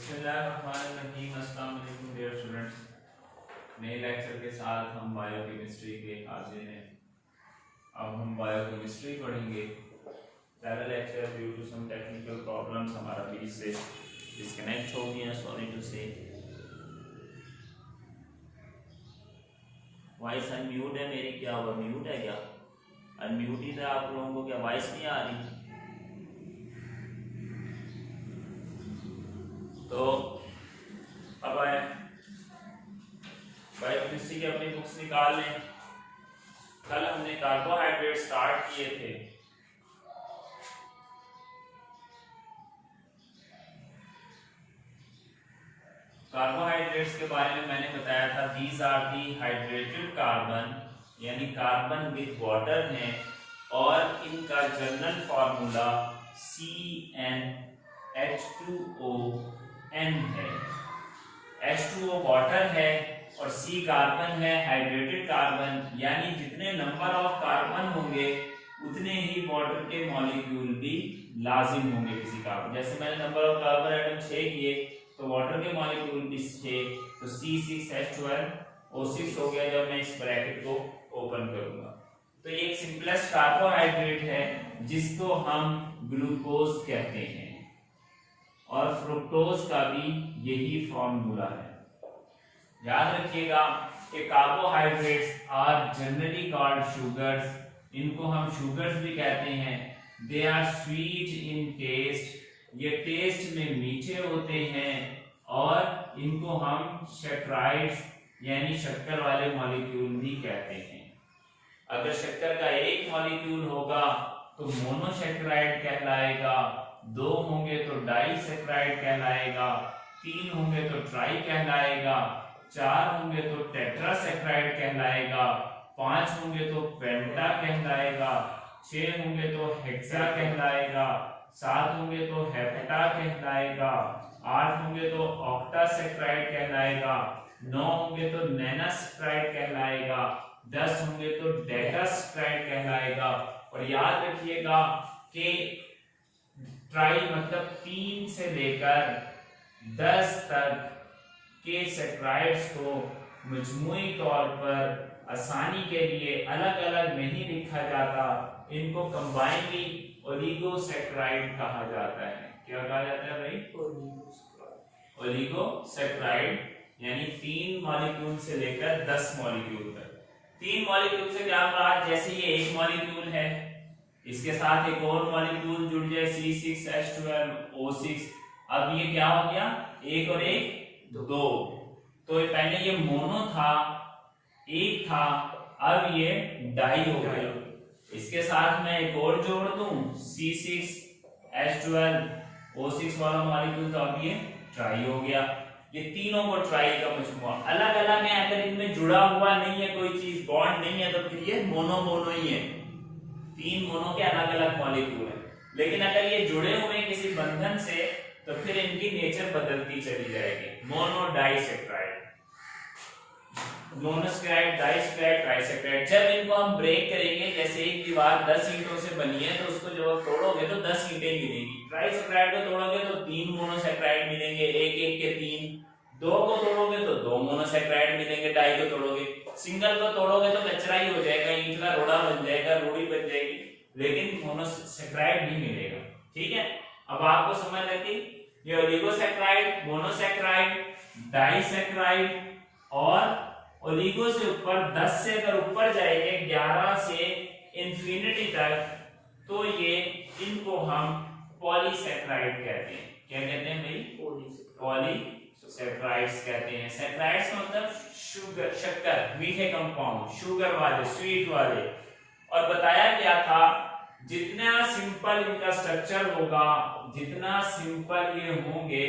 बिस्मिल्लाहिर्रहमानिर्रहीम। अस्सलाम वालेकुम डियर स्टूडेंट्स। नए लेक्चर के साथ हम बायोकेमिस्ट्री के हाजिर हैं। अब हम बायोकेमिस्ट्री पढ़ेंगे। पहला lecture due to some technical problems हमारा बीच से डिस्कनेक्ट हो गया। Sorry to say. Voice unmute है मेरी, क्या हुआ? म्यूट है क्या? अनम्यूट ही था आप लोगों को, क्या वॉइस नहीं आ रही? तो अब आए बायोकेमिस्ट्री की अपनी बुक्स निकाल लें। कल हमने कार्बोहाइड्रेट स्टार्ट किए थे। कार्बोहाइड्रेट्स के बारे में मैंने बताया था, these are the hydrated carbon, यानी कार्बन विद वाटर है, और इनका जनरल फार्मूला CnH2ON है। H2O वाटर है और C कार्बन है, हाइड्रेटेड कार्बन, यानी जितने नंबर ऑफ कार्बन होंगे उतने ही वाटर के मॉलिक्यूल भी लाजिम होंगे किसी कार्बन। जैसे मैंने नंबर ऑफ कार्बन एटम 6 किए तो वाटर के मॉलिक्यूल भी 6, तो C6H12O6 हो गया जब मैं इस ब्रैकेट को ओपन करूंगा। तो ये एक सिंपलेस्ट कार्बोहाइड्रेट है जिसको हम ग्लूकोज कहते हैं, और फ्रुक्टोज का भी यही फॉर्मूला है। याद रखिएगा कि carbohydrates are generally called sugars. इनको हम शुगर्स भी कहते हैं। They are sweet in taste, ये टेस्ट में मीठे होते हैं, और इनको हम सैकराइड्स यानी शक्कर वाले मॉलिक्यूल भी कहते हैं। अगर शक्कर का एक मॉलिक्यूल होगा तो मोनोसैकराइड कहलाएगा, 2 होंगे तो डाइसैकराइड कहलाएगा, 3 होंगे तो ट्राई कहलाएगा, 4 होंगे तो टेट्रासैकराइड कहलाएगा, 5 होंगे तो पेंटा कहलाएगा, 6 होंगे तो हेक्सा कहलाएगा, 7 होंगे तो हेप्टा कहलाएगा, 8 होंगे तो ऑक्टासैकराइड कहलाएगा, 9 होंगे तो नैनासैकराइड कहलाएगा, 10 होंगे तो डेकासैकराइड कहलाएगा। और याद रखिएगा कि ट्राई मतलब 3 से लेकर 10 तक के सैकराइड्स को मजमूई तौर पर आसानी के लिए अलग अलग नहीं लिखा जाता, इनको कंबाइनली ओलिगोसैकराइड कहा जाता है। क्या कहा जाता है भाई? ओलिगोसैकराइड, यानी 3 मॉलिक्यूल से लेकर 10 मॉलिक्यूल तक। 3 मॉलिक्यूल से क्या मुराद? जैसे ये एक मॉलिक्यूल है, इसके साथ एक और मॉलिक्यूल जुड़ जाए C6H12O6, अब ये क्या हो गया? एक और एक 2। तो पहले ये मोनो था, एक था, अब ये डाई हो गया। इसके साथ मैं एक और जोड़ दूं C6H12O6 वाला मॉलिक्यूल, तो अब ये ट्राई हो गया। ये तीनों को ट्राई का मजमुआ अलग अलग है। अगर इनमें जुड़ा हुआ नहीं है, कोई चीज बॉन्ड नहीं है, तो फिर ये मोनो ही है। 3 मोनो के अलग अलग मॉलिक्यूल है। लेकिन अगर ये जुड़े हुए हैं किसी बंधन से, तो फिर इनकी नेचर बदलती चली जाएगी। Mono disaccharide, monosaccharide, disaccharide, trisaccharide. जब इनको हम ब्रेक करेंगे, जैसे एक दीवार 10 ईंटों से बनी है, तो उसको जब आप तोड़ोगे तो 10 ईंटें मिलेंगी। ट्राइसैकराइड को तोड़ोगे तो 3 मोनोसैकराइड मिलेंगे, एक एक के 3। 2 को तोड़ोगे तो 2 मोनोसैकराइड मिलेंगे। डाई को तोड़ोगे, सिंगल को तोड़ोगे तो कचरा ही हो जाएगा, ईंट का रोड़ा बन जाएगा, रोड़ी बन जाएगी, लेकिन मोनोसैकराइड नहीं मिलेगा। ठीक है, अब आपको समझ लगी? ये ओलिगोसैकराइड, मोनोसैकराइड, डाइसैकराइड, और ओलिगो से ऊपर 10 से अगर ऊपर जाएंगे 11 से इंफिनिटी तक, तो ये इनको हम पॉलीसैकराइड कहते हैं। क्या कहते हैं भाई? पॉलीसैकराइड्स कहते हैं। सैकराइड्स का मतलब शुगर, शक्कर, मीठे कंपाउंड, शुगर वाले, स्वीट वाले। और बताया गया था जितना सिंपल इनका स्ट्रक्चर होगा, जितना सिंपल ये होंगे,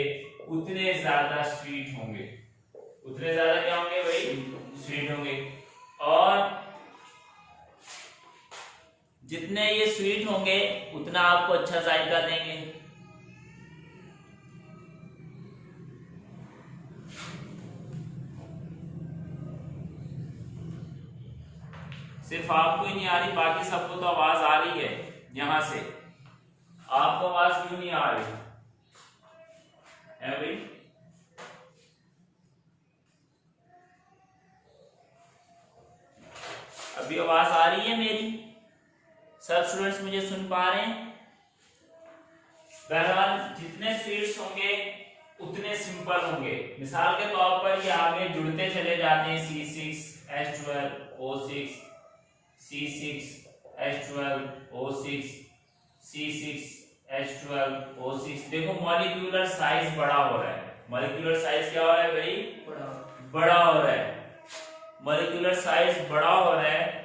उतने ज्यादा स्वीट होंगे। उतने ज्यादा क्या होंगे भाई? स्वीट होंगे। और जितने ये स्वीट होंगे उतना आपको अच्छा जायका देंगे। सिर्फ आपको ही नहीं आ रही, बाकी सबको तो आवाज आ रही है। यहां से आपको आवाज क्यों नहीं आ रही है भाई? अभी आवाज आ रही है मेरी? सब स्टूडेंट्स मुझे सुन पा रहे हैं? बहरहाल जितने स्पीड्स होंगे उतने सिंपल होंगे। मिसाल के तौर पर ये आगे जुड़ते चले जाते हैं, C6H12O6 C6H12O6 C6H12O6। देखो मॉलिक्यूलर साइज बड़ा हो रहा है। मॉलिक्यूलर साइज क्या हो रहा है भाई? बड़ा हो रहा है। मॉलिक्यूलर साइज बड़ा हो रहा है।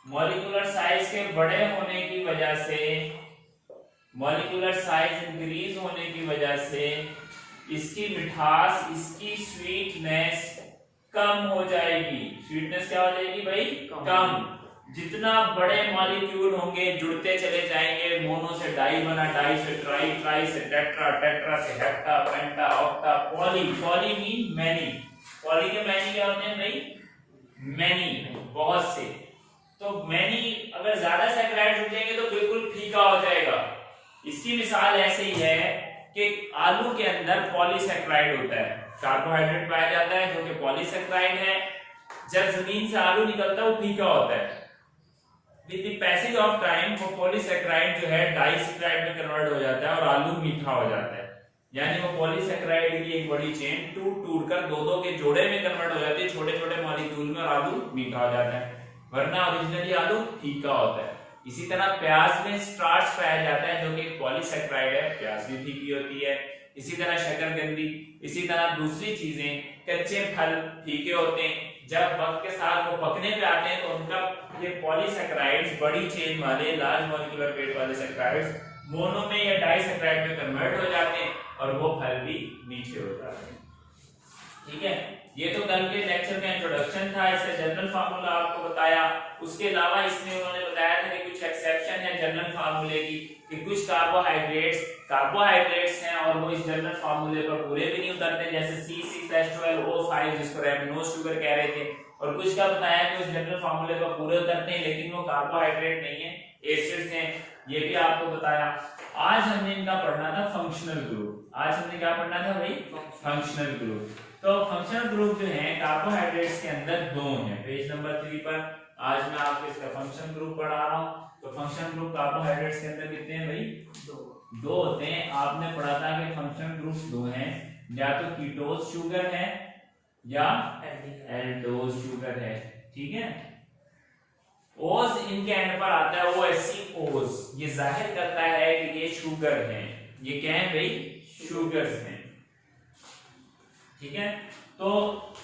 मॉलिक्यूलर साइज के बड़े होने की वजह से, मॉलिक्यूलर साइज इंक्रीज होने की वजह से इसकी मिठास, इसकी स्वीटनेस कम हो जाएगी। स्वीटनेस क्या हो जाएगी भाई? कम। जितना बड़े मॉलिक्यूल होंगे जुड़ते चले जाएंगे, मोनो से डाई बना, डाई से ट्राई, ट्राई से टेट्रा, टेट्रा से hepta, penta, octa, poly. Poly mean many. Poly के मैनी क्या होते हैं भाई? मैनी, बहुत से। तो मैनी अगर ज्यादा सैकराइड जुड़ जाएंगे तो बिल्कुल फीका हो जाएगा। इसकी मिसाल ऐसे ही है कि आलू के अंदर पॉलीसैकराइड होता है, कार्बोहाइड्रेट पाया जाता है जो कि पॉलीसैकराइड है। जब जमीन से आलू निकलता है वो फीका होता है। With the passage of time वो पॉलीसैकराइड जो है डाइसैकराइड में कन्वर्ट हो जाता है और आलू मीठा हो जाता है। यानी वो पॉलीसैकराइड की एक बड़ी चेन टूट कर दो के जोड़े में कन्वर्ट हो जाती है, छोटे छोटे मॉलिक्यूल में, और आलू मीठा हो जाता है। वरना ओरिजिनली आलू फीका होता है। इसी तरह प्याज में स्टार्च पाया जाता है जो कि पॉलीसैकराइड है, प्याज भी फीकी होती है। इसी तरह शकरकंदी, इसी तरह दूसरी चीजें, कच्चे फल फीके होते हैं। जब वक्त के साथ वो पकने पे आते हैं तो उनका ये पॉलीसैकराइड्स, बड़ी चेन वाले लार्ज मॉलिक्यूलर वेट वाले सैकराइड्स मोनो में या डाइसैकराइड में कन्वर्ट हो जाते हैं और वो फल भी मीठे हो जाते हैं। ठीक है, ये तो कल के लेक्चर का इंट्रोडक्शन था। इसका जनरल फार्मूला आपको बताया। उसके अलावा इसमें उन्होंने बताया था कि कुछ एक्सेप्शन है जनरल फार्मूले की, कि कुछ कार्बोहाइड्रेट्स हैं और वो इस जनरल फार्मूले पर पूरे भी नहीं उतरते, जैसे C6H12O5 जिसको रैमनोज शुगर कह रहे थे। और कुछ का बताया कि उस जनरल फार्मूले पर पूरे उतरते हैं लेकिन वो कार्बोहाइड्रेट नहीं है, एसिड्स हैं, ये भी आपको बताया। आज हमने इनका पढ़ना था फंक्शनल ग्रुप। आज हमने क्या पढ़ना था भाई? Functional group. तो फंक्शनल ग्रुप जो है कार्बोहाइड्रेट्स के अंदर दो हैं। पेज नंबर 3 पर आज मैं आपको इसका फंक्शन ग्रुप पढ़ा रहा हूं। तो फंक्शन ग्रुप कार्बोहाइड्रेट्स के अंदर कितने हैं भाई? दो होते हैं। आपने पढ़ा था कि फंक्शन ग्रुप दो हैं, या तो कीटोज शुगर है या एल्डोज शुगर है। ठीक है, ओज इनके एंड पर आता है, OH ओज। ये जाहिर करता है कि ये शुगर हैं। ये क्या है भाई? शुगर्स हैं। ठीक है, तो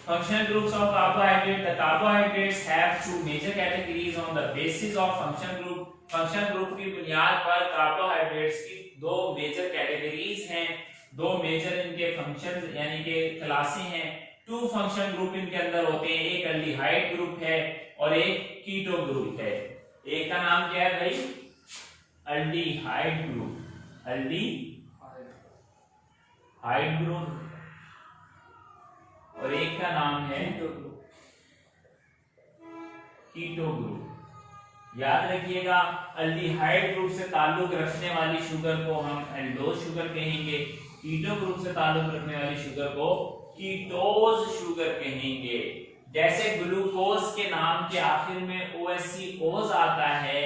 functional groups of carbohydrate, the carbohydrates have two major categories on the basis of function group। function group की बुनियाद पर कार्बोहाइड्रेट्स की दो मेजर कैटेगरीज हैं, दो मेजर इनके फंक्शंस यानी कि क्लासें हैं। टू फंक्शन ग्रुप इनके अंदर होते हैं, एक एल्डिहाइड ग्रुप है और एक कीटो ग्रुप है। एक का नाम क्या है भाई? Aldehyde group. एल्डिहाइड ग्रुप और एक का नाम है कीटो ग्रुप। याद रखिएगा, एल्डिहाइड ग्रुप से ताल्लुक रखने वाली शुगर को हम एल्डोज शुगर कहेंगे, कीटो ग्रुप से ताल्लुक रखने वाली शुगर को कीटोज शुगर कहेंगे। जैसे ग्लूकोज के नाम के आखिर में OH आता है,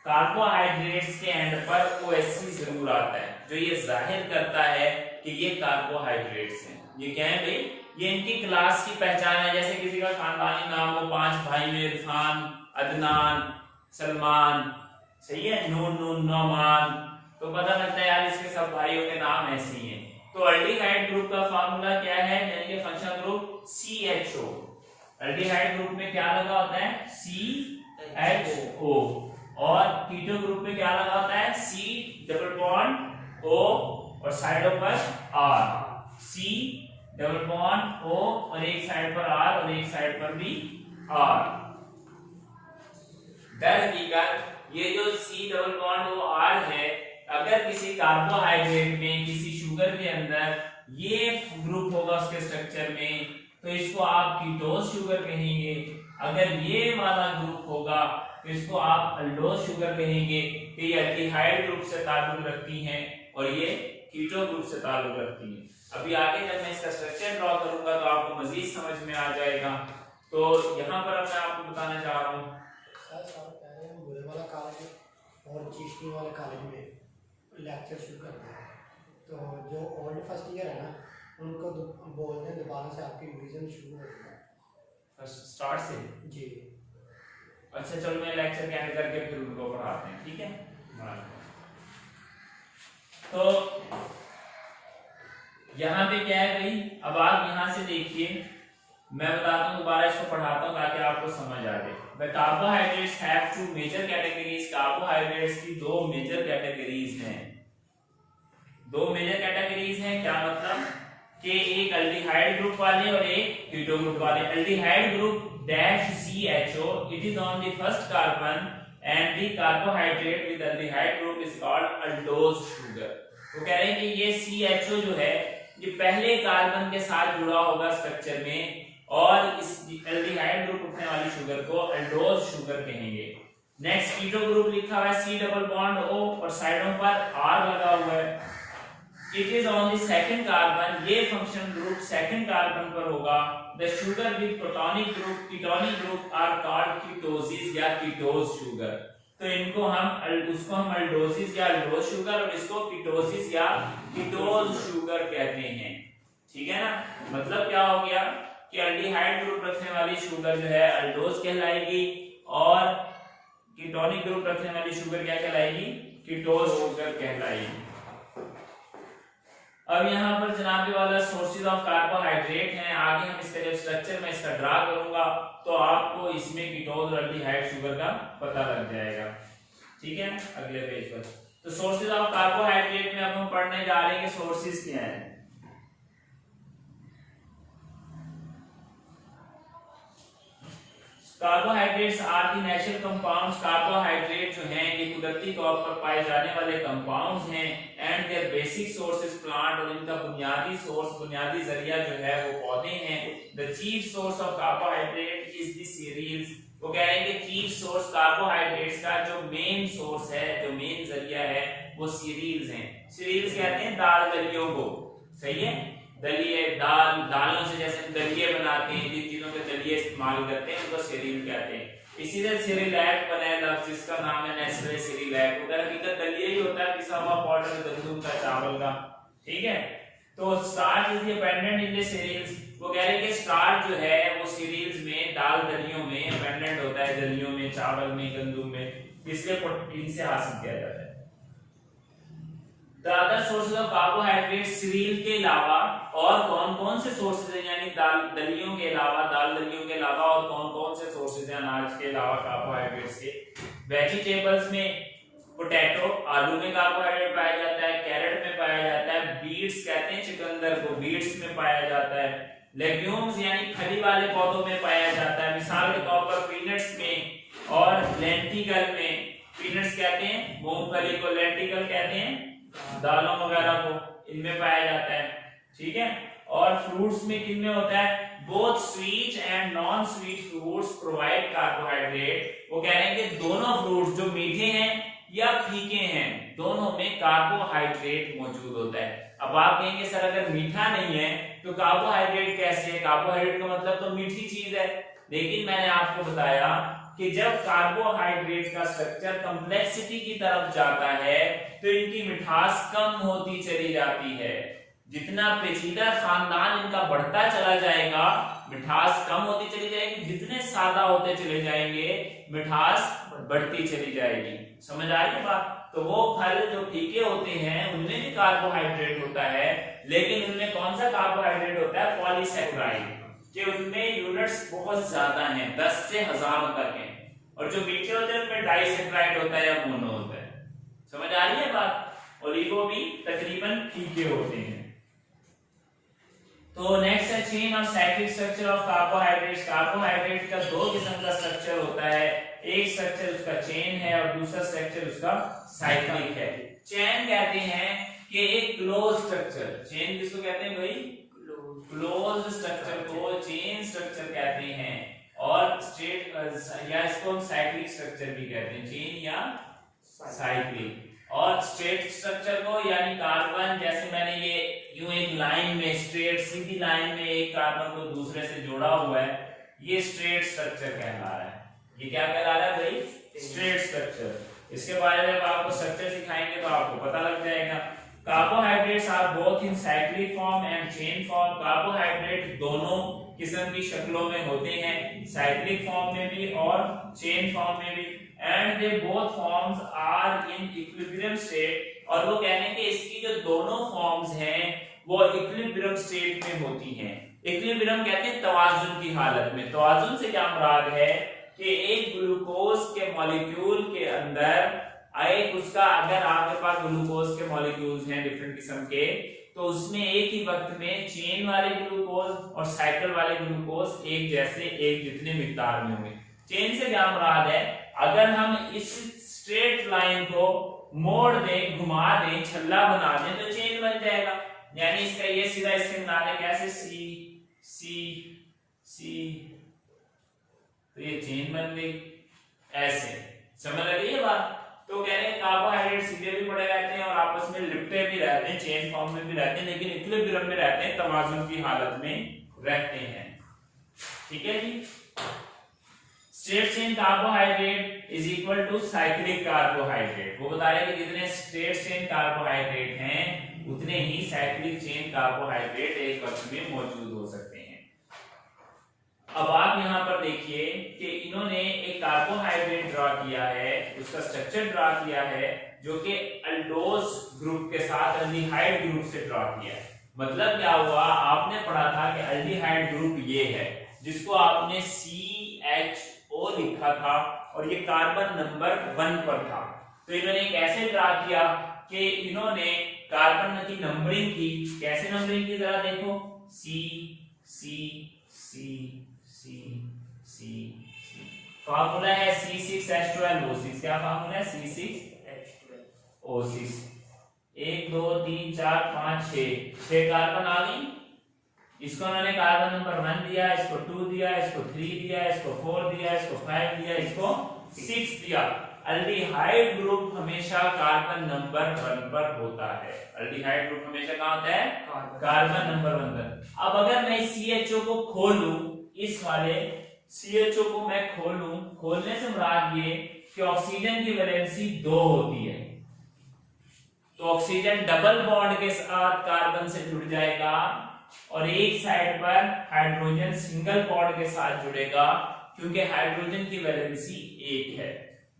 कार्बोहाइड्रेट्स के एंड पर OH जरूर आता है, जो ये जाहिर करता है कि ये कार्बोहाइड्रेट्स हैं। ये क्या है भाई? ये इनकी क्लास की पहचान है। जैसे किसी का खानदानी नाम हो, 5 भाई में इरफान, अदनान, सलमान, सही है, नून, नौमान, तो पता लगता है यार इसके सब भाइयों के नाम ऐसे ही हैं। तो एल्डिहाइड ग्रुप का फार्मूला क्या है? यानी कि functional group CHO। Aldehyde group में क्या लगा होता है? CHO। और कीटो ग्रुप में क्या लगा होता है? C डबल बॉन्ड O और साइडों पर R। C double bond O और एक साइड पर R और एक साइड पर भी R। दरअसल ये जो C double bond O R है, अगर किसी कार्बोहाइड्रेट में, किसी शुगर के अंदर ये ग्रुप होगा उसके स्ट्रक्चर में, तो इसको आप कीटोज शुगर कहेंगे। अगर ये वाला ग्रुप होगा तो इसको आप एल्डोज शुगर कहेंगे कि ये एल्डिहाइड ग्रुप से ताल्लुक रखती हैं और ये कीटो ग्रुप से ताल्लुक रखती हैं। अभी आगे जब मैं इसका स्ट्रक्चर ड्रॉ करूंगा तो आपको मजीद इजीली समझ में आ जाएगा। तो यहाँ पर अब मैं आपको बताना चाह रहा हूँ बुरे वाला कॉलेज और चीशनी वाले कॉलेज में लेक्चर शुरू करते हैं, तो जो ओल्ड फर्स्ट ईयर है ना उनको बोलते हैं दोबारा से आपकी रिवीजन शुरू हो गया फर्स्ट स्टार्ट से जी। अच्छा चलो मैं लेक्चर के एंड करके फिर उनको पढ़ाते हैं, ठीक है। तो यहाँ पे क्या है भाई, अब आप यहाँ से देखिए, मैं बताता हूँ दोबारा इसको पढ़ाता हूँ ताकि आपको समझ आ जाए। The carbohydrates have two major categories, carbohydrates की दो मेजर कैटेगरीज हैं। दो मेजर कैटेगरीज हैं, क्या मतलब कि एक अल्डिहाइड ग्रुप वाले और एक कीटो ग्रुप वाले। Aldehyde group dash CHO, it is on the first carbon and the carbohydrate with aldehyde group is called aldose sugar. वो कह रहे हैं कि ये CHO जो है ये पहले कार्बन के साथ जुड़ा होगा स्ट्रक्चर में, और इस एल्डिहाइड ग्रुप उठने वाली शुगर को अल्डोज शुगर कहेंगे। नेक्स्ट कीटो ग्रुप लिखा हुआ है C डबल बॉन्ड O और साइडों पर R लगा हुआ है। It is on the second carbon, ये फंक्शन ग्रुप सेकंड कार्बन पर होगा। The sugar with protonic group are called ketosis या कीटोज शुगर। तो इनको उसको हम अल्डोसिस या अल्डोज शुगर और इसको कीटोसिस या कीटोज शुगर कहते हैं, ठीक है ना। मतलब क्या हो गया कि अल्डिहाइड ग्रुप रखने वाली शुगर जो है अल्डोज कहलाएगी और कीटोनिक ग्रुप रखने वाली शुगर क्या कहलाएगी, कीटोज शुगर कहलाएगी। अब यहाँ पर जनाबे वाला सोर्सेज ऑफ कार्बोहाइड्रेट हैं, आगे हम इसका जब स्ट्रक्चर में इसका ड्रा करूंगा तो आपको इसमें कीटोज और अल्डिहाइड शुगर का पता लग जाएगा, ठीक है। अगले पेज पर तो सोर्सेज ऑफ कार्बोहाइड्रेट में अब हम पढ़ने जा रहे हैं कि सोर्सेज क्या हैं। Carbohydrates are the natural compounds, carbohydrate जो हैं ये कुदरती तौर पर पाए जाने वाले कंपाउंड्स हैं। And their basic source is plant, और इनका बुनियादी सोर्स, बुनियादी जरिया जो है वो पौधे हैं। The chief source of carbohydrate is the cereals. वो कह रहे हैं कि चीफ सोर्स कार्बोहाइड्रेट्स का जो मेन सोर्स है, जो मेन जरिया है वो सीरियल्स हैं। सीरियल्स कहते हैं दाल दलियों को, सही है। दलिए दालों से जैसे दलिए बनाते हैं, जिन चीजों के दलिए इस्तेमाल करते हैं उनको सीरियल कहते हैं। इसी तरह सेरेलैक बना है लफ्ज जिसका नाम है नेस्ले सेरेलैक, उधर हकीकत दलिए ही होता है, पिसा हुआ पाउडर गंदम का, चावल का, ठीक है। तो starch is dependent in the cereals. वो कह रहे हैं कि स्टार्च जो है वो सीरियल्स में, दाल दलियों में डिपेंडेंट होता है, दलियों में, चावल में, गंदम में, इसलिए प्रोटीन से हासिल किया जाता है। The other sources of carbohydrates serial के अलावा और कौन-कौन से सोर्सेज हैं, यानी दलियों के अलावा, दाल दलियों के अलावा और कौन-कौन से सोर्सेज हैं अनाज के अलावा कार्बोहाइड्रेट्स के। वेजिटेबल्स में पोटैटो, आलू में कार्बोहाइड्रेट पाया जाता है, कैरेट में पाया जाता है, बीट्स कहते हैं चुकंदर को, बीट्स में पाया जाता है। लेग्यूम्स यानी फली वाले पौधों में पाया जाता है, मिसाल के तौर पर पीनट्स में और लेंटिकल में। पीनट्स कहते हैं मूंगफली को, लेंटिकल कहते हैं दालों वगैरह को, इनमें पाया जाता है, ठीक है। और फ्रूट्स में किन में होता है, both sweet and non sweet fruits provide carbohydrate. वो कह रहे हैं कि दोनों फ्रूट्स जो मीठे हैं या फीके हैं, दोनों में कार्बोहाइड्रेट मौजूद होता है। अब आप कहेंगे सर अगर मीठा नहीं है तो कार्बोहाइड्रेट कैसे है, कार्बोहाइड्रेट का मतलब तो मीठी चीज है। लेकिन मैंने आपको बताया कि जब कार्बोहाइड्रेट का स्ट्रक्चर कॉम्प्लेक्सिटी की तरफ जाता है तो इनकी मिठास कम होती चली जाती है। जितना पेचीदा खानदान इनका बढ़ता चला जाएगा मिठास कम होती चली जाएगी, जितने सादा होते चले जाएंगे मिठास बढ़ती चली जाएगी। समझ आ रही है बात। तो वो फल जो फीके होते हैं उनमें भी कार्बोहाइड्रेट होता है, लेकिन उनमें कौन सा कार्बोहाइड्रेट होता है, पॉलीसैकेराइड, कि उनमें यूनिट्स बहुत ज्यादा हैं, 10 से 1000 तक हैं। और जो मीठे होते हैं उनमें डाइसैकेराइड होता है या मोनो होता है। समझ आ रही है बात। ओलिगो भी तकरीबन फीके होते हैं। तो नेक्स्ट है चेन और cyclic structure of carbohydrates. Carbohydrate का दो किस्म का स्ट्रक्चर होता है, एक स्ट्रक्चर उसका चेन है और दूसरा स्ट्रक्चर उसका साइक्लिक है। चेन कहते हैं कि एक क्लोज स्ट्रक्चर, चेन किसको कहते हैं भाई, क्लोज स्ट्रक्चर को चेन स्ट्रक्चर कहते हैं। और स्ट्रेट या इसको हम साइक्लिक स्ट्रक्चर भी कहते हैं, चेन या साइक्लिक। और स्ट्रेट स्ट्रक्चर को यानी कार्बन, जैसे मैंने ये यूं एक लाइन में स्ट्रेट सीधी लाइन में एक कार्बन को दूसरे से जोड़ा हुआ है, ये स्ट्रेट स्ट्रक्चर कहला रहा है। ये क्या कहला रहा है भाई? Straight structure. इसके बारे में आपको स्ट्रक्चर सिखाएंगे तो आपको पता लग जाएगा। Carbohydrates are both in cyclic form and chain form. Carbohydrate दोनों किस्म की शक्लों में होते हैं, साइक्लिक फॉर्म में भी और चेन फॉर्म में भी। And they both forms are in equilibrium state, और वो कहने के इसकी जो दोनों फॉर्म्स हैं वो इक्विलिब्रियम स्टेट में होती हैं। इक्विलिब्रियम कहते हैं तवाजुन की हालत में। तवाजुन से क्या मुराद है कि एक ग्लूकोज के मॉलिक्यूल के अंदर एक उसका, अगर आपके पास ग्लूकोज के मॉलिक्यूल्स हैं डिफरेंट किस्म के, तो उसमें एक ही वक्त में चेन वाले ग्लूकोज और साइकिल वाले ग्लूकोज एक जैसे एक जितने मिकदार में होंगे। चेन से क्या मुराद है, अगर हम इस स्ट्रेट लाइन को मोड़ दें, घुमा दें, छल्ला बना दें तो चेन बन जाएगा। यानी इसका ये सीधा इससे बना दें कैसे, सी सी सी, तो ये चेन बन गई ऐसे। समझ लग रही है बात? तो कह रहे हैं कार्बोहाइड्रेट सीधे भी पड़े रहते हैं और आपस में लिपटे भी रहते हैं, चेन फॉर्म में भी रहते हैं, लेकिन इक्विलिब्रियम में रहते हैं, तवाजुन की हालत में रहते हैं। ठीक है जी। Straight chain carbohydrate is equal to cyclic carbohydrate. वो बता रहे हैं कि जितने स्ट्रेट चेन कार्बोहाइड्रेट हैं उतने ही साइक्लिक चेन कार्बोहाइड्रेट एक वक्त में मौजूद हो सकते हैं। अब आप यहां पर देखिए कि इन्होंने एक कार्बोहाइड्रेट ड्रा किया है, उसका स्ट्रक्चर ड्रा किया है, जो कि अल्डोज ग्रुप के साथ अल्डिहाइड ग्रुप से ड्रा किया है। मतलब क्या हुआ, आपने पढ़ा था कि अल्डिहाइड ग्रुप ये है जिसको आपने CHO लिखा था और ये कार्बन नंबर 1 पर था। तो इन्होंने कैसे ड्रा किया कि इन्होंने कार्बन की नंबरिंग की। कैसे नंबरिंग की जरा देखो, C C C C C C। Formula है C6H12O6। क्या फार्मूला है? C6H12O6। 1 2 3 4 5 6 कार्बन आ गई। इसको उन्होंने कार्बन नंबर 1 दिया, इसको 2 दिया, इसको 3 दिया, इसको 4 दिया, इसको 5 दिया, इसको 6 दिया। अल्डिहाइड ग्रुप हमेशा कार्बन नंबर 1 पर होता है। अल्डिहाइड ग्रुप हमेशा कहां होता है? कार्बन नंबर 1 पर। अब अगर मैं CHO को खोलूं, इस वाले CHO को मैं खोलूं, खोलने से मुराद ये कि ऑक्सीजन की वैलेंसी 2 होती है, तो ऑक्सीजन डबल बॉन्ड के साथ कार्बन से जुड़ जाएगा और एक साइड पर हाइड्रोजन सिंगल बॉन्ड के साथ जुड़ेगा, क्योंकि हाइड्रोजन की वैलेंसी 1 है।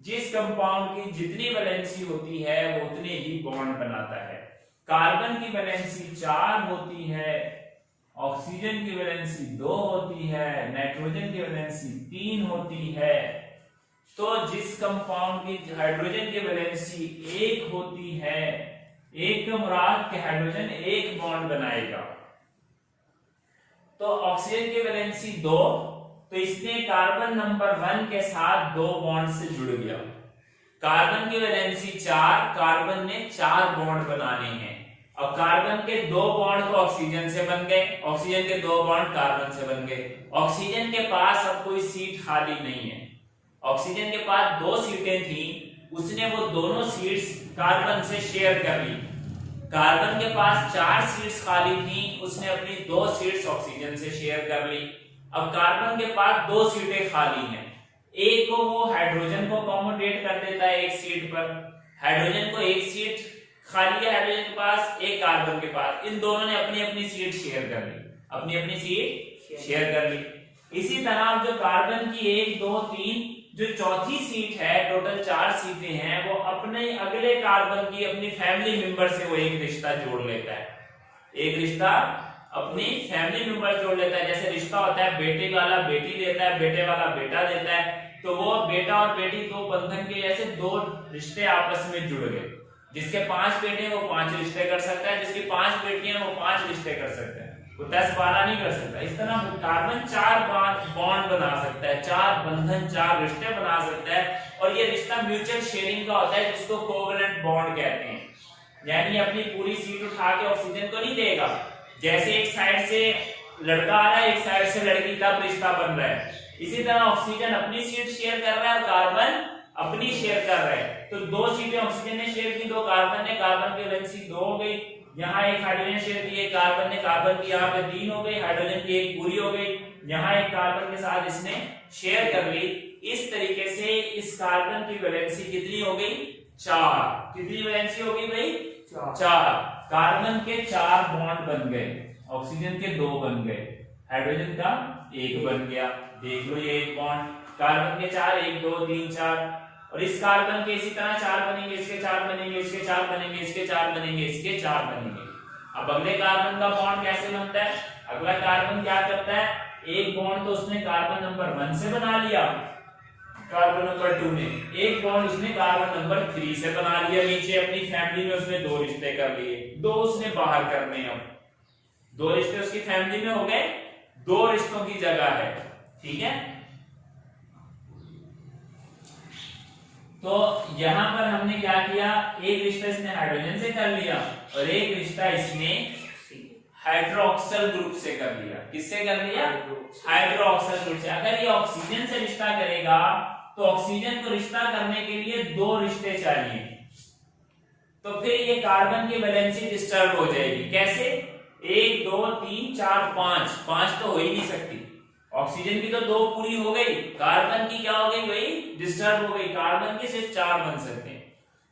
जिस कंपाउंड की जितनी वैलेंसी होती है वो उतने ही बॉन्ड बनाता है। कार्बन की वैलेंसी 4 होती है, ऑक्सीजन की वैलेंसी 2 होती है, नाइट्रोजन की वैलेंसी 3 होती है। तो जिस कंपाउंड की हाइड्रोजन की वैलेंसी 1 होती है, एक के मुराद के हाइड्रोजन 1 बॉन्ड बनाएगा, तो ऑक्सीजन की वैलेंसी 2, तो इसने कार्बन नंबर 1 के साथ 2 बॉन्ड से जुड़ गया। कार्बन की वैलेंसी 4, कार्बन ने 4 बॉन्ड बनाने हैं। अब कार्बन के 2 बॉन्ड तो ऑक्सीजन से बन गए, ऑक्सीजन के 2 बॉन्ड कार्बन से बन गए। ऑक्सीजन के पास अब कोई सीट खाली नहीं है। ऑक्सीजन के पास 2 सीटें थी, उसने वो दोनों सीट्स कार्बन से शेयर कर ली। कार्बन के पास 4 सीट्स खाली थी, उसने अपनी 2 सीट्स ऑक्सीजन से शेयर कर ली। अब कार्बन के पास 2 सीटें खाली हैं, एक को वो हाइड्रोजन को अकोमोडेट कर देता है एक सीट पर, हाइड्रोजन को एक सीट खाली है हाइड्रोजन के पास, एक कार्बन के पास, इन दोनों ने अपनी अपनी सीट शेयर कर ली, अपनी अपनी सीट शेयर कर ली। इसी तरह जो कार्बन की 1 2 3 जो चौथी सीट है, टोटल 4 सीटें हैं, वो अपने अगले कार्बन की अपनी फैमिली मेंबर से वो एक रिश्ता जोड़ लेता है, एक रिश्ता अपनी फैमिली मेंबर जोड़ लेता है। जैसे रिश्ता होता है बेटे वाला बेटी देता है, बेटे वाला बेटा देता है, तो वो बेटा और बेटी 2 बंधन के जैसे 2 रिश्ते आपस में जुड़ गए। जिसके 5 बेटे हैं वो 5 रिश्ते कर सकता है, जिसकी 5 बेटियां हैं वो 5 रिश्ते कर सकता है, वो 10-12 नहीं कर सकता। इस तरह कार्बन 4 बॉन्ड बना सकता है, 4 बंधन 4 रिश्ते बना सकता है, और ये रिश्ता म्यूचुअल शेयरिंग का होता है, जिसको कोवेलेंट बॉन्ड कहते हैं। यानी अपनी पूरी सीट उठा के ऑक्सीजन को नहीं देगा, जैसे एक साइड से लड़का आ रहा है एक साइड से लड़की, तब रिश्ता बन रहा है। इसी तरह ऑक्सीजन अपनी सीट शेयर कर रहा है और कार्बन अपनी शेयर कर रहा है। तो 2 सीटें ऑक्सीजन ने शेयर की, 2 कार्बन ने, कार्बन की वैलेंसी 2 हो गई, यहाँ एक हाइड्रोजन शेयर दिए कार्बन ने, कार्बन की यहाँ पे 3 हो गई, हाइड्रोजन की एक पूरी हो गई, यहाँ एक कार्बन के साथ इसने शेयर कर ली। इस तरीके से इस कार्बन की वैलेंसी कितनी हो गई? 4। कितनी वैलेंसी हो गई भाई? 4। कार्बन के 4 बॉन्ड बन गए, ऑक्सीजन के 2 बन गए, हाइड्रोजन का 1 बन गया। देख लो ये एक बॉन्ड, कार्बन के 4, 1 2 3 4, और इस कार्बन के इसी तरह 4 बनेंगे, इसके 4 बनेंगे, इसके 4 बनेंगे, इसके 4 बनेंगे, इसके 4 बनेंगे। अब अगले कार्बन का बॉन्ड कैसे बनता है? अगला कार्बन क्या करता है? एक बॉन्ड तो उसने कार्बन नंबर 1 से बना लिया, कार्बन नंबर 2 ने, एक बॉन्ड उसने कार्बन नंबर 3 से बना लिया, नीचे अपनी फैमिली में उसने 2 रिश्ते कर लिए, 2 उसने बाहर करने हैं। अब 2 रिश्ते उसकी फैमिली में हो गए, 2 रिश्तों की जगह है, ठीक है। तो यहां पर हमने क्या किया, एक रिश्ता इसने हाइड्रोजन से कर लिया और एक रिश्ता इसने हाइड्रोक्सिल ग्रुप से कर लिया। किससे कर लिया? हाइड्रोक्सिल ग्रुप से। अगर ये ऑक्सीजन से रिश्ता करेगा तो ऑक्सीजन को रिश्ता करने के लिए 2 रिश्ते चाहिए, तो फिर ये कार्बन की वैलेंसी डिस्टर्ब हो जाएगी। कैसे? 1 2 3 4 5 तो हो ही नहीं सकती। ऑक्सीजन की तो 2 पूरी हो गई, कार्बन की क्या हो गई भाई? डिस्टर्ब हो गई। कार्बन के सिर्फ 4 बन सकते हैं।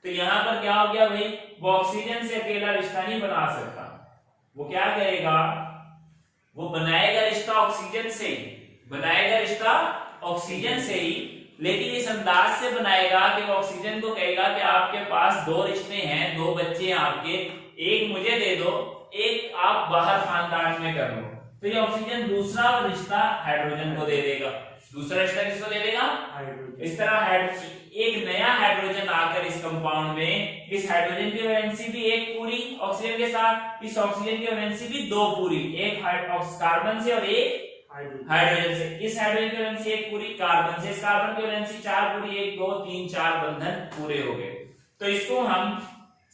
तो यहां पर क्या हो गया भाई? वो ऑक्सीजन से अकेला रिश्ता नहीं बना सकता, वो क्या करेगा? वो बनाएगा रिश्ता ऑक्सीजन से, बनाएगा रिश्ता ऑक्सीजन से ही, लेकिन इस अंदाज से बनाएगा कि वो ऑक्सीजन को कहेगा कि आपके पास 2 रिश्ते हैं, 2 बच्चे हैं आपके, एक मुझे दे दो, एक आप बाहर खानदान में कर लो। तो ये ऑक्सीजन दूसरा रिश्ता हाइड्रोजन को दे देगा। दूसरा रिश्ता किसको दे देगा? इस तरह एक नया हाइड्रोजन आकर इस कंपाउंड में, इस हाइड्रोजन की वैलेंसी भी 1 पूरी ऑक्सीजन के साथ, इस ऑक्सीजन की वैलेंसी भी 2 पूरी, एक कार्बन से और एक हाइड्रोजन से। इस हाइड्रोजन की वैलेंसी 1 पूरी कार्बन से, इस कार्बन की वैलेंसी 4 पूरी, 1 2 3 4 बंधन पूरे हो गए। तो इसको हम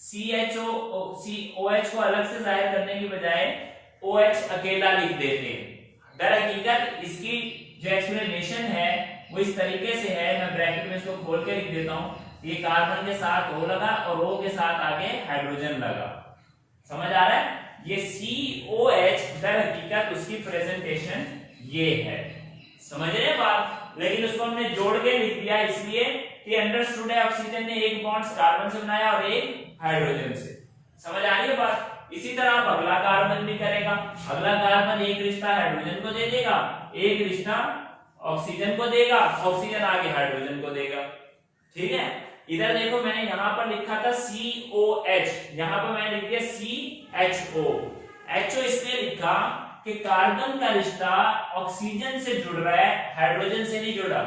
COH को अलग से जाहिर करने की बजाय OH अकेला लिख देते हैं। दर हकीकत इसकी जो एक्सप्लेनेशन है वो इस तरीके से है, मैं ब्रैकेट में इसको खोल के लिख देता हूं। ये कार्बन के साथ O लगा और O के साथ आगे हाइड्रोजन लगा, समझ आ रहा है? ये COH दर हकीकत उसकी प्रेजेंटेशन ये है, समझ रहे हैं बात? लेकिन उसको हमने जोड़ के लिख दिया इसलिए कि अंडरस्टूड है ऑक्सीजन ने एक बॉन्ड कार्बन से बनाया और एक हाइड्रोजन से। समझ आ रही है बात? इसी तरह अब अगला कार्बन भी करेगा। अगला कार्बन एक रिश्ता हाइड्रोजन को दे देगा, एक रिश्ता ऑक्सीजन को देगा, ऑक्सीजन आगे हाइड्रोजन को देगा, ठीक है। इधर देखो मैंने यहां पर लिखा था COH, यहां पर मैंने लिख दिया CHO। HO इसलिए लिखा कि कार्बन का रिश्ता ऑक्सीजन से जुड़ रहा है, हाइड्रोजन से नहीं जुड़ा।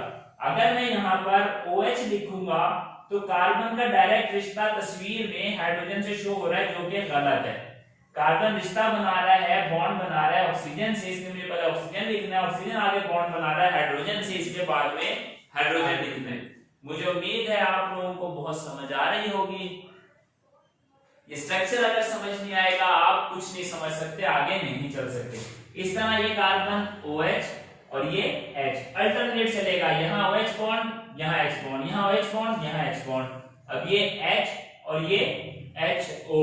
अगर मैं यहां पर OH लिखूंगा तो कार्बन का डायरेक्ट रिश्ता तस्वीर में हाइड्रोजन से शो हो रहा है, जो कि गलत है। कार्बन रिश्ता बना रहा है, बॉन्ड बना रहा है ऑक्सीजन से, इसलिए मुझे पहले ऑक्सीजन लिखना है, ऑक्सीजन आगे बॉन्ड बना रहा है हाइड्रोजन से, इसके बाद में हाइड्रोजन लिखना है। मुझे उम्मीद है आप लोगों को बहुत समझ आ रही होगी। ये स्ट्रक्चर अगर समझ नहीं आएगा आप कुछ नहीं समझ सकते, आगे नहीं चल सकते। इस तरह ये कार्बन OH और ये H अल्टरनेट चलेगा, यहाँ OH बॉन्ड, यहाँ H बॉन्ड, यहाँ OH बॉन्ड, यहाँ H बॉन्ड। अब ये H और ये HO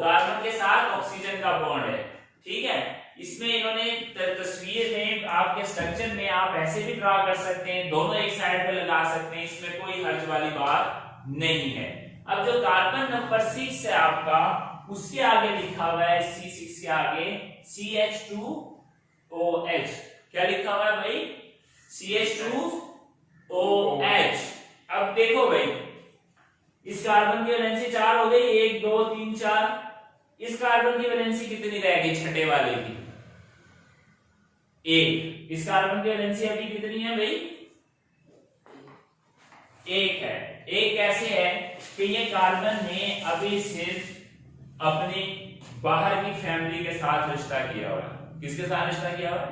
कार्बन के साथ ऑक्सीजन का बॉन्ड है, ठीक है। इसमें इन्होंने तस्वीर में आपके स्ट्रक्चर में आप ऐसे भी ड्रा कर सकते हैं, दोनों एक साइड पे लगा सकते हैं, इसमें कोई हर्ज वाली बात नहीं है। अब जो कार्बन नंबर 6 है आपका, उसके आगे लिखा हुआ है C6 के आगे CH2OH। क्या लिखा हुआ है भाई? CH2OH। अब देखो भाई, इस कार्बन की वैलेंसी 4 हो गई, 1 2 3 4। इस कार्बन की वैलेंसी कितनी रह गई छठे वाले की? 1। इस कार्बन की वैलेंसी अभी कितनी है भाई? 1 है। 1 कैसे है कि ये कार्बन ने अभी सिर्फ अपनी बाहर की फैमिली के साथ रिश्ता किया हुआ है। किसके साथ रिश्ता किया हुआ है?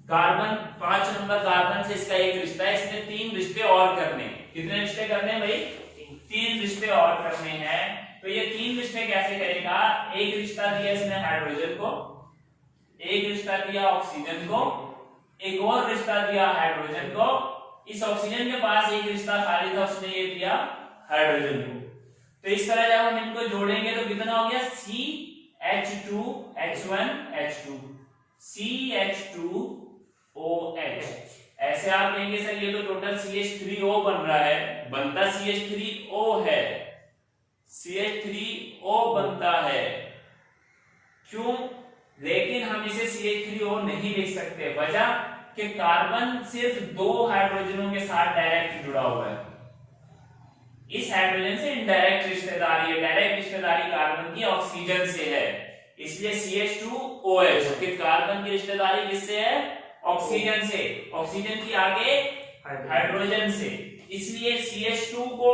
कार्बन 5 नंबर कार्बन से इसका एक रिश्ता है, इसने 3 रिश्ते और करने। कितने रिश्ते करने हैं भाई? 3 रिश्ते और करने हैं। तो ये 3 रिश्ते कैसे करेगा? एक रिश्ता दिया इसने हाइड्रोजन को, एक रिश्ता दिया ऑक्सीजन को, एक और रिश्ता दिया हाइड्रोजन को। इस ऑक्सीजन के पास एक रिश्ता खाली था, उसने ये दिया हाइड्रोजन को। तो इस तरह जब हम इनको जोड़ेंगे तो कितना हो गया CH2H1H2 CH2OH। ऐसे आप कहेंगे सर ये तो टोटल CH3O बन रहा है, बनता CH3O है, CH3O बनता है, क्यों? लेकिन हम इसे CH3O नहीं लिख सकते, वजह कि कार्बन सिर्फ 2 हाइड्रोजनों के साथ डायरेक्ट जुड़ा हुआ है। इस हाइड्रोजन से इनडायरेक्ट रिश्तेदारी है, डायरेक्ट रिश्तेदारी कार्बन की ऑक्सीजन से है, इसलिए CH2OH कि कार्बन की रिश्तेदारी किससे है? ऑक्सीजन से, ऑक्सीजन की आगे हाइड्रोजन से, इसलिए CH2 को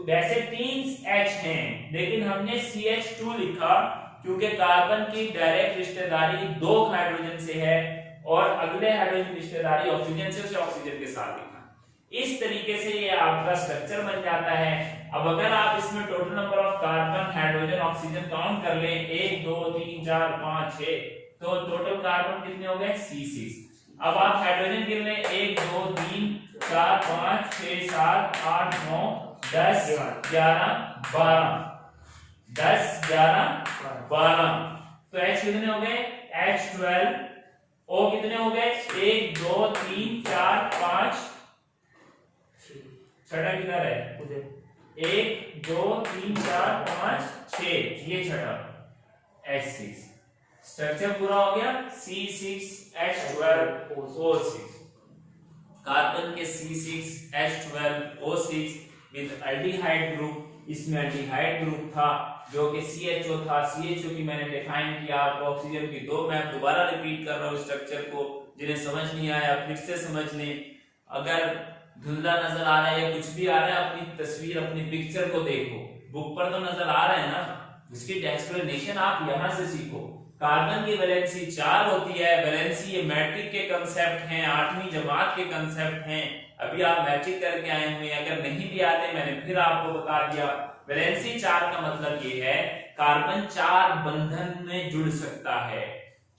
वैसे 3 H हैं लेकिन हमने CH2 लिखा क्योंकि कार्बन की डायरेक्ट रिश्तेदारी 2 हाइड्रोजन से है और अगले हाइड्रोजन की रिश्तेदारी ऑक्सीजन से, उसे ऑक्सीजन के साथ लिखा। इस तरीके से ये आपका स्ट्रक्चर बन जाता है। अब अगर आप इसमें total number of carbon, hydrogen, oxygen count कर लें 1 2 3 4 5 6, तो टोटल कार्बन कितने हो गए? C6। अब आप हाइड्रोजन गिन लें 1 2 3 4 5 6 7 8 9 10 11 12, 10 11 12, तो H कितने हो गए? H12। O कितने हो गए? 1 2 3 4 5, छठा किधर है? 1 2 3 4 5 6, ये छठा H6। स्ट्रक्चर पूरा हो गया C6H12O6। कार्बन के C6H12O6 विद एल्डिहाइड ग्रुप, इसमें एल्डिहाइड ग्रुप था जो कि CHO था। CHO की मैंने डिफाइन किया आपको ऑक्सीजन की दो, मैं दोबारा रिपीट कर रहा हूँ स्ट्रक्चर को, जिन्हें समझ नहीं आया फिर से समझ लें। अगर धुंधला नजर आ रहा है या कुछ भी आ रहा है, अपनी तस्वीर, अपनी पिक्चर को देखो, बुक पर तो नजर आ रहा है ना, उसकी एक्सप्लेनेशन आप यहां से सीखो। कार्बन की वैलेंसी 4 होती है, वैलेंसी ये मैट्रिक के कांसेप्ट हैं, 8वीं जमात के कांसेप्ट हैं, अभी आप मैट्रिक करके आए हुए, अगर नहीं भी आते मैंने फिर आपको बता दिया। वैलेंसी 4 का मतलब ये है कार्बन 4 बंधन में जुड़ सकता है,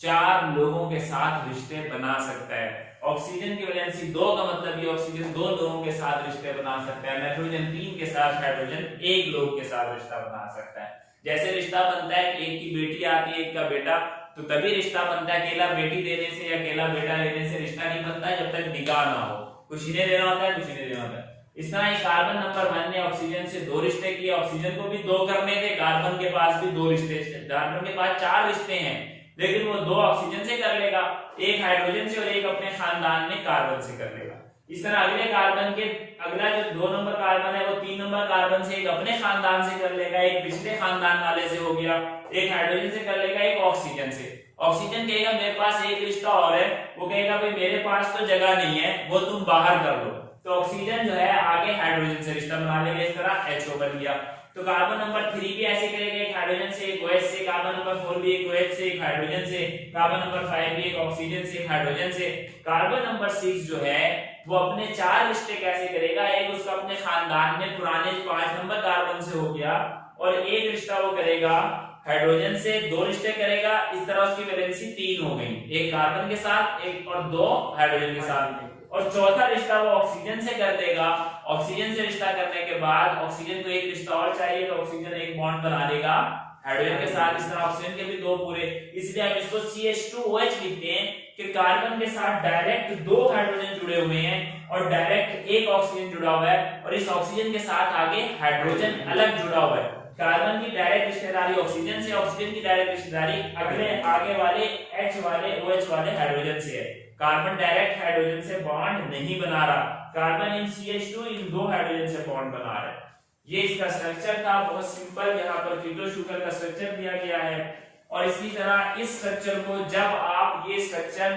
4 लोगों के साथ रिश्ते बना सकता है। ऑक्सीजन की वैलेंसी 2 का मतलब ये ऑक्सीजन 2 लोगों के साथ रिश्ते बना सकता है, नाइट्रोजन 3 के साथ, हाइड्रोजन 1 लोग के साथ रिश्ता बना सकता है। जैसे रिश्ता बनता है एक की बेटी आती है, एक का बेटा, तो तभी रिश्ता बनता है। अकेला बेटी देने से या अकेला बेटा लेने से रिश्ता नहीं बनता है जब तक निकाह ना हो, कुछ इन्हें देना होता है, कुछ इन्हें देना होता है। इस तरह कार्बन नंबर 1 ने ऑक्सीजन से 2 रिश्ते किए, ऑक्सीजन को भी 2 करने थे, कार्बन के पास भी 2 रिश्ते, कार्बन के पास 4 रिश्ते हैं लेकिन वो 2 ऑक्सीजन से कर लेगा, 1 हाइड्रोजन से और 1 अपने खानदान में कार्बन से कर लेगा। इस तरह अगले कार्बन के अगला जो 2 नंबर कार्बन है वो 3 नंबर कार्बन से एक अपने खानदान से कर लेगा, एक पिछले खानदान वाले से हो गया, एक हाइड्रोजन से कर लेगा, एक ऑक्सीजन से। ऑक्सीजन कहेगा मेरे पास एक रिश्ता और है, वो कहेगा भाई मेरे पास तो जगह नहीं है, वो तुम बाहर कर लो, तो ऑक्सीजन जो है आगे हाइड्रोजन से रिश्ता बना लेगा, इस तरह HO बन गया। तो कार्बन नंबर 3 भी ऐसे करेगा, एक हाइड्रोजन से, एक OH से, कार्बन नंबर 4 भी एक OH से, एक हाइड्रोजन से, कार्बन नंबर 5 भी एक ऑक्सीजन से, एक हाइड्रोजन से। कार्बन नंबर 6 जो है वो अपने 4 रिश्ते कैसे करेगा, एक उसका अपने खानदान में पुराने 5 नंबर कार्बन से हो गया और एक रिश्ता वो करेगा हाइड्रोजन से, 2 रिश्ते करेगा, इस तरह उसकी वैलेंसी 3 हो गई, एक कार्बन के साथ, एक और 2 हाइड्रोजन के साथ, और चौथा रिश्ता वो ऑक्सीजन से कर देगा। ऑक्सीजन से रिश्ता करने के बाद ऑक्सीजन को एक रिश्ता और चाहिए तो ऑक्सीजन एक बॉन्ड बना देगा हाइड्रोजन के साथ, इस तरह ऑक्सीजन के भी 2 पूरे, इसलिए हम इसको CH2OH लिखते हैं कि कार्बन के साथ डायरेक्ट 2 हाइड्रोजन जुड़े हुए हैं और डायरेक्ट एक ऑक्सीजन जुड़ा हुआ है और इस ऑक्सीजन के साथ आगे हाइड्रोजन अलग जुड़ा हुआ है। कार्बन की डायरेक्ट रिश्तेदारी ऑक्सीजन से, ऑक्सीजन की डायरेक्ट रिश्तेदारी अगले आगे वाले H वाले OH वाले हाइड्रोजन से है। कार्बन डायरेक्ट हाइड्रोजन से बॉन्ड नहीं बना रहा, carbon in CH2 in 2 hydrogen से बॉन्ड बना रहा है। ये इसका स्ट्रक्चर था, बहुत सिंपल, यहाँ पर कीटो शुगर का स्ट्रक्चर दिया गया है। और इसी तरह इस स्ट्रक्चर को जब आप ये स्ट्रक्चर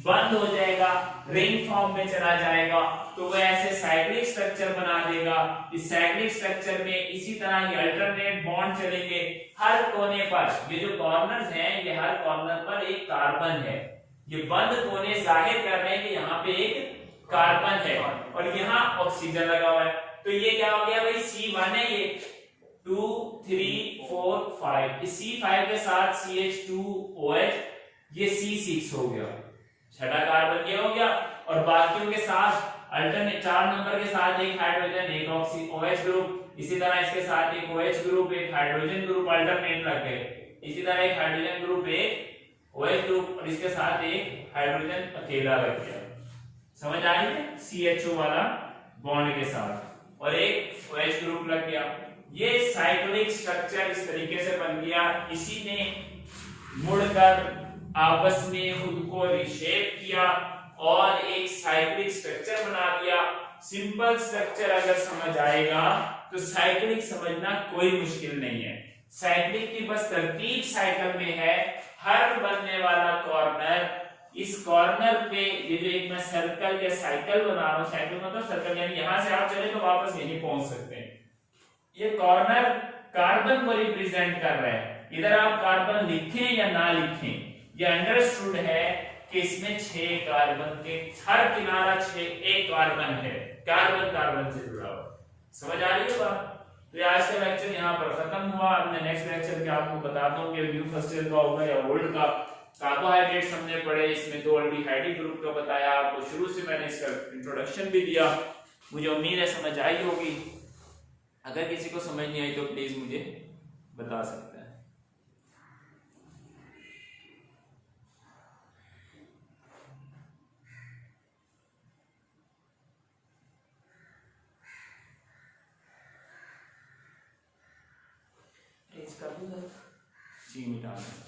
बंद हो जाएगा, रिंग फॉर्म में चला जाएगा, तो वो ऐसे साइक्लिक स्ट्रक्चर बना देगा। इस साइक्लिक स्ट्रक्चर में इसी तरह ये अल्टरनेट बॉन्ड चलेंगे हर कोने पर। ये जो कॉर्नर्स हैं, ये हर कॉर्नर पर एक कार्बन है, ये बंद कोने जाहिर कर रहे हैं कि यहाँ पे एक कार्बन है और यहाँ ऑक्सीजन लगा हुआ है। तो ये क्या हो गया भाई, C1 है, ये 2 3 4 5, इस C5 के साथ CH2OH, ये C6 हो गया, छठा कार्बन ये हो गया। और बाकियों के साथ अल्टरनेट 4 नंबर के साथ एक हाइड्रोजन एक OH ग्रुप, इसी तरह इसके साथ एक OH ग्रुप एक हाइड्रोजन ग्रुप अल्टरनेट लग गए, इसी तरह एक हाइड्रोजन ग्रुप एक OH ग्रुप और इसके साथ एक हाइड्रोजन अकेला लग गया। समझ आ रही है? CHO वाला बॉन्ड के साथ और एक OH ग्रुप लग गया। ये साइक्लिक स्ट्रक्चर इस तरीके से बन गया। इसी ने मुड़कर आपस में खुद को रिशेप किया और एक साइक्लिक स्ट्रक्चर बना दिया। सिंपल स्ट्रक्चर अगर समझ आएगा तो साइक्लिक समझना कोई मुश्किल नहीं है। साइक्लिक की बस तरतीब साइकिल में है, हर बनने वाला कॉर्नर, इस कॉर्नर पे ये जो एक मैं सर्कल या साइकिल बना रहा हूं, साइकिल मतलब सर्कल, यानी यहां से आप चले तो वापस यहीं पहुंच सकते हैं। ये कॉर्नर कार्बन को रिप्रेजेंट कर रहा है। इधर आप कार्बन लिखें या ना लिखें, ये अंडरस्टूड है कि इसमें 6 कार्बन के हर किनारा 6 एक कार्बन है, कार्बन कार्बन से जुड़ा हुआ। समझ आ रही है बात? तो आज का लेक्चर यहाँ पर खत्म हुआ। अब मैं नेक्स्ट लेक्चर के आपको बताता हूँ कि न्यू फर्स्ट ईयर का होगा या ओल्ड का। कार्बोहाइड्रेट्स हमने पढ़े, इसमें 2 अल्डिहाइड ग्रुप का बताया आपको, शुरू से मैंने इसका इंट्रोडक्शन भी दिया। मुझे उम्मीद है समझ आई होगी। अगर किसी को समझ नहीं आई तो प्लीज मुझे बता सकते हैं। प्लीज कर दूं सर? जी मिटा दें।